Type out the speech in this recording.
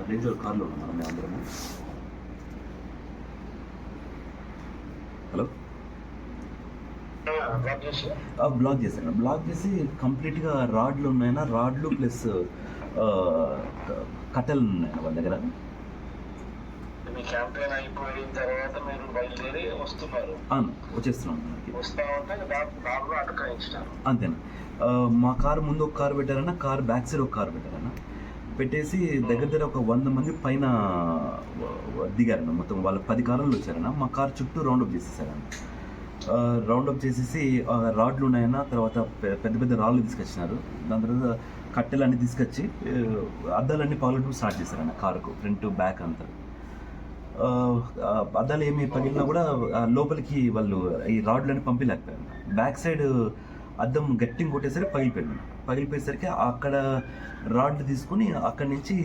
రేంజ్లో కార్లో ఉన్నాం మేము అందరము. హలో, బ్లాక్ చేశాను. బ్లాక్ చేసి కంప్లీట్గా రాడ్లు ఉన్నాయన్నా, రాడ్లు ప్లస్ కట్టెలు ఉన్నాయన్న వాళ్ళ దగ్గర. మీ క్యాంపెయిన్ అయిపోయిన తర్వాత మీరు బయలుదేరి వస్తున్నారు? వచ్చేస్తున్నాం. వస్తా ఉంటే కార్లో అటకాయించినారు. అంతేనా? మా కారు ముందు ఒక కారు పెట్టారన్నా, కారు బ్యాక్ సైడ్ ఒక కారు పెట్టారన్నా. పెట్టేసి దగ్గర ఒక 100 మంది పైన దిగారన్న. మొత్తం వాళ్ళ 10 కార్లు వచ్చారన్న. మా కారు చుట్టూ రౌండప్ చేసేసారన్న. రౌండప్ చేసేసి రాడ్లు ఉన్నాయన్న, తర్వాత పెద్ద పెద్ద రాళ్ళు తీసుకొచ్చినారు. దాని తర్వాత కట్టెలన్నీ తీసుకొచ్చి అద్దాలన్నీ పగలటం స్టార్ట్ చేశారన్న. కారుకు ఫ్రంట్ బ్యాక్ అంతా. అద్దాలు ఏమి పగిలినా కూడా లోపలికి వాళ్ళు ఈ రాడ్లన్నీ పంపించలేకపోయారు. బ్యాక్ సైడ్ అద్దం గట్టిగా కొట్టేసరికి పగిలిపోయింది. పగిలిపోయేసరికి అక్కడ రాడ్లు తీసుకుని అక్కడి నుంచి